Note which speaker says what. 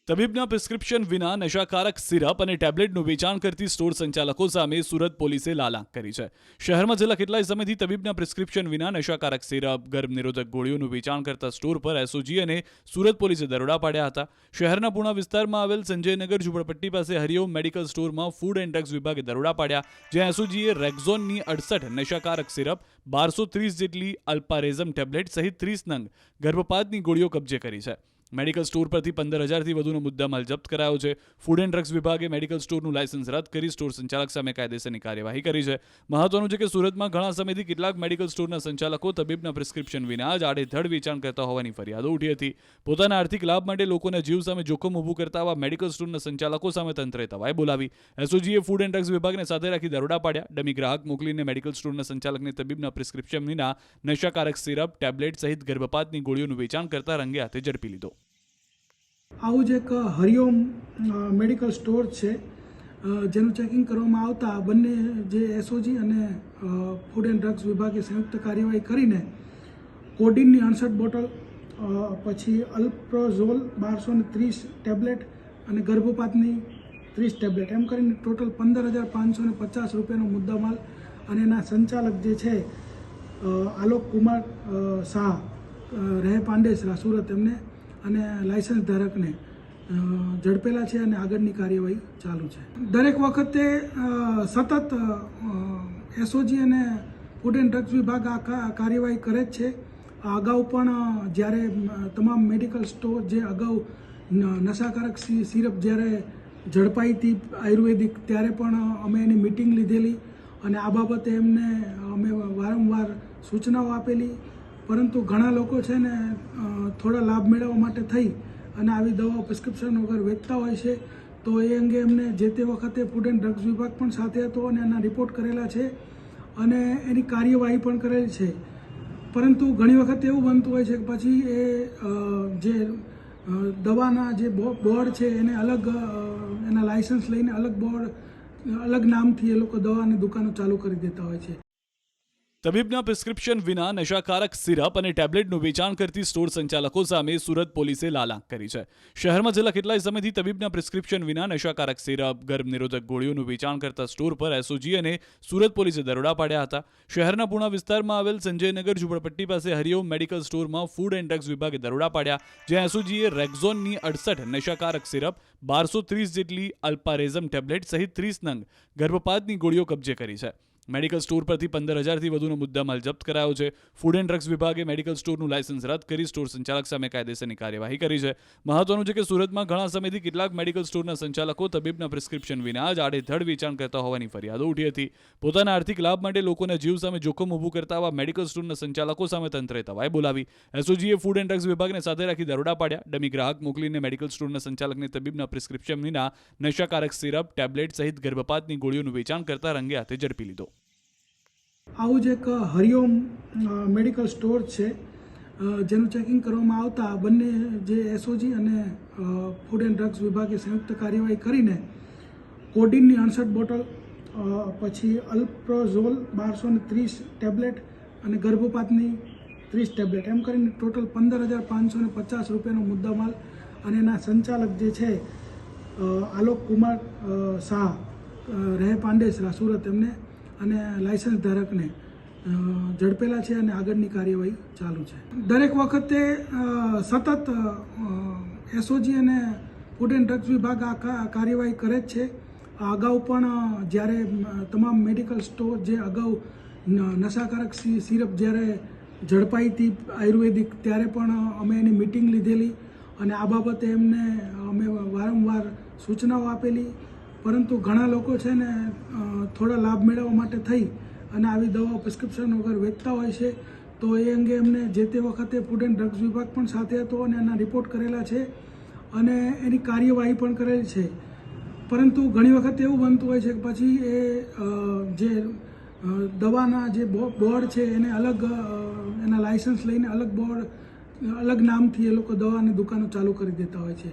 Speaker 1: તબીબના prescription વિના નશાકારક syrup અને ટેબ્લેટનું વેચાણ કરતી સ્ટોર સંચાલકો સામે સુરત પોલીસે લાલાંક કરી છે. શહેરમાં છેલ્લા કેટલાય સમયથી તબીબના પ્રિસ્ક્રિપ્શન વિના નશાકારક સિરપ, ગર્ભનિરોધક ગોળીઓનું વેચાણ કરતા સ્ટોર પર એસઓજી અને સુરત પોલીસે દરોડા પાડ્યા હતા. શહેરના પૂણા વિસ્તારમાં આવેલ સંજયનગર ઝુંપડપટ્ટી પાસે હરિઓમ મેડિકલ સ્ટોરમાં ફૂડ એન્ડ ડ્રગ્સ વિભાગે દરોડા પાડ્યા, જ્યાં એસઓજીએ રેક્ઝોનની 68 નશાકારક સિરપ, 1230 જેટલી અલ્પારેઝમ ટેબ્લેટ સહિત 30 નંગ ગર્ભપાતની ગોળીઓ કબજે કરી છે. મેડિકલ સ્ટોર પરથી 15,000થી વધુનો મુદ્દામાલ જપ્ત કરાયો છે. ફૂડ એન્ડ ડ્રગ્સ વિભાગે મેડિકલ સ્ટોરનું લાયસન્સ રદ કરી સ્ટોર સંચાલક સામે કાયદેસરની કાર્યવાહી કરી છે. મહત્વનું છે કે સુરતમાં ઘણા સમયથી કેટલાક મેડિકલ સ્ટોરના સંચાલકો તબીબના પ્રિસ્ક્રિપ્શન વિના જ આડેધડ વેચાણ કરતા હોવાની ફરિયાદો ઉઠી હતી. પોતાના આર્થિક લાભ માટે લોકોના જીવ સામે જોખમ ઊભું કરતા આવા મેડિકલ સ્ટોરના સંચાલકો સામે તંત્રએ તવાઈ બોલાવી. એસઓજીએ ફૂડ એન્ડ ડ્રગ્સ વિભાગને સાથે રાખી દરોડા પાડ્યા. ડમી ગ્રાહક મોકલીને મેડિકલ સ્ટોરના સંચાલકને તબીબના પ્રિસ્ક્રિપ્શન વિના નશાકારક સિરપ, ટેબ્લેટ સહિત ગર્ભપાતની ગોળીઓનું વેચાણ કરતા રંગે હાથે ઝડપી લીધો.
Speaker 2: આવું જ એક હરિઓમ મેડિકલ સ્ટોર છે, જેનું ચેકિંગ કરવામાં આવતા બંને જે એસઓજી અને ફૂડ એન્ડ ડ્રગ્સ વિભાગે સંયુક્ત કાર્યવાહી કરીને કોડીનની 68 બોટલ, પછી અલ્પ્રોઝોલ 1230 ટેબ્લેટ અને ગર્ભપાતની 30 ટેબ્લેટ, એમ કરીને ટોટલ 15,550 રૂપિયાનો મુદ્દામાલ અને એના સંચાલક જે છે આલોક કુમાર શાહ, રહે પાંડેસરા, સુરત, એમને અને લાયસન્સ ધારકને ઝડપેલા છે અને આગળની કાર્યવાહી ચાલુ છે. દરેક વખતે સતત એસઓજી અને ફૂડ એન્ડ ડ્રગ્સ વિભાગ આ કાર્યવાહી કરે જ છે. અગાઉ પણ જ્યારે તમામ મેડિકલ સ્ટોર જે અગાઉ નશાકારક સિરપ જ્યારે ઝડપાઈ હતી આયુર્વેદિક, ત્યારે પણ અમે એની મિટિંગ લીધેલી અને આ બાબતે એમને અમે વારંવાર સૂચનાઓ આપેલી. પરંતુ ઘણા લોકો છે ને થોડા લાભ મેળવવા માટે થઈ અને આવી દવાઓ પ્રિસ્ક્રિપ્શન વગર વેચતા હોય છે. તો એ અંગે એમને જે તે વખતે ફૂડ એન્ડ ડ્રગ્સ વિભાગ પણ સાથે હતો અને એના રિપોર્ટ કરેલા છે અને એની કાર્યવાહી પણ કરેલી છે. પરંતુ ઘણી વખત એવું બનતું હોય છે કે પછી એ જે દવાના જે બોર્ડ છે એને અલગ, એના લાયસન્સ લઈને અલગ બોર્ડ, અલગ નામથી એ લોકો દવાની દુકાનો ચાલુ કરી દેતા હોય છે.
Speaker 1: તબીબના પ્રિસ્ક્રિપ્શન વિના નશાકારક સિરપ અને ટેબ્લેટનું વેચાણ કરતી સ્ટોર સંચાલકો સામે સુરત પોલીસે લાલાંક કરી છે. શહેરમાં છેલ્લા કેટલાય સમયથી તબીબના પ્રિસ્ક્રિપ્શન વિના નશાકારક સિરપ, ગર્ભનિરોધક ગોળીઓનું વેચાણ કરતા સ્ટોર પર એસઓજી અને સુરત પોલીસે દરોડા પાડ્યા હતા. શહેરના પૂણા વિસ્તારમાં આવેલ સંજયનગર ઝુંપડપટ્ટી પાસે હરિઓમ મેડિકલ સ્ટોરમાં ફૂડ એન્ડ ડ્રગ્સ વિભાગે દરોડા પાડ્યા, જ્યાં એસઓજીએ રેક્ઝોનની 68 નશાકારક સિરપ, 1230 જેટલી અલ્પારેઝમ ટેબ્લેટ સહિત 30 નંગ ગર્ભપાતની ગોળીઓ કબજે કરી છે. મેડિકલ સ્ટોર પરથી 15,000થી વધુનો મુદ્દામાલ જપ્ત કરાયો છે. ફૂડ એન્ડ ડ્રગ્સ વિભાગે મેડિકલ સ્ટોરનું લાયસન્સ રદ કરી સ્ટોર સંચાલક સામે કાયદેસરની કાર્યવાહી કરી છે. મહત્વનું છે કે સુરતમાં ઘણા સમયથી કેટલાક મેડિકલ સ્ટોરના સંચાલકો તબીબના પ્રિસ્ક્રિપ્શન વિના જ આડેધડ વેચાણ કરતા હોવાની ફરિયાદો ઉઠી હતી. પોતાના આર્થિક લાભ માટે લોકોના જીવ સામે જોખમ ઊભું કરતા આવા મેડિકલ સ્ટોરના સંચાલકો સામે તંત્રએ તવાઈ બોલાવી. એસઓજીએ ફૂડ એન્ડ ડ્રગ્સ વિભાગને સાથે રાખી દરોડા પાડ્યા. ડમી ગ્રાહક મોકલીને મેડિકલ સ્ટોરના સંચાલકને તબીબના પ્રિસ્ક્રિપ્શન વિના નશાકારક સિરપ, ટેબ્લેટ સહિત ગર્ભપાતની ગોળીઓનું વેચાણ કરતા રંગે હાથે ઝડપી લીધો.
Speaker 2: આવું જ એક હરિઓમ મેડિકલ સ્ટોર છે, જેનું ચેકિંગ કરવામાં આવતા બંને જે એસઓજી અને ફૂડ એન્ડ ડ્રગ્સ વિભાગે સંયુક્ત કાર્યવાહી કરીને કોડીનની 68 બોટલ, પછી અલ્પ્રોઝોલ 1230 ટેબ્લેટ અને ગર્ભપાતની 30 ટેબ્લેટ, એમ કરીને ટોટલ 15,550 રૂપિયાનો મુદ્દામાલ અને એના સંચાલક જે છે આલોક કુમાર શાહ, રહે પાંડેસરા, સુરત, એમને અને લાયસન્સ ધારકને ઝડપેલા છે અને આગળની કાર્યવાહી ચાલુ છે. દરેક વખતે સતત એસઓજી અને ફૂડ એન્ડ ડ્રગ્સ વિભાગ આ કાર્યવાહી કરે જ છે. અગાઉ પણ જ્યારે તમામ મેડિકલ સ્ટોર જે અગાઉ નશાકારક સિરપ જ્યારે ઝડપાઈ હતી આયુર્વેદિક, ત્યારે પણ અમે એની મિટિંગ લીધેલી અને આ બાબતે એમને અમે વારંવાર સૂચનાઓ આપેલી. પરંતુ ઘણા લોકો છે ને થોડા લાભ મેળવવા માટે થઈ અને આવી દવાઓ પ્રિસ્ક્રિપ્શન વગર વેચતા હોય છે. તો એ અંગે એમને જે તે વખતે ફૂડ એન્ડ ડ્રગ્સ વિભાગ પણ સાથે હતો અને એના રિપોર્ટ કરેલા છે અને એની કાર્યવાહી પણ કરેલી છે. પરંતુ ઘણી વખત એવું બનતું હોય છે કે પછી એ જે દવાના જે બોર્ડ છે એને અલગ, એના લાયસન્સ લઈને અલગ બોર્ડ, અલગ નામથી એ લોકો દવાની દુકાનો ચાલુ કરી દેતા હોય છે.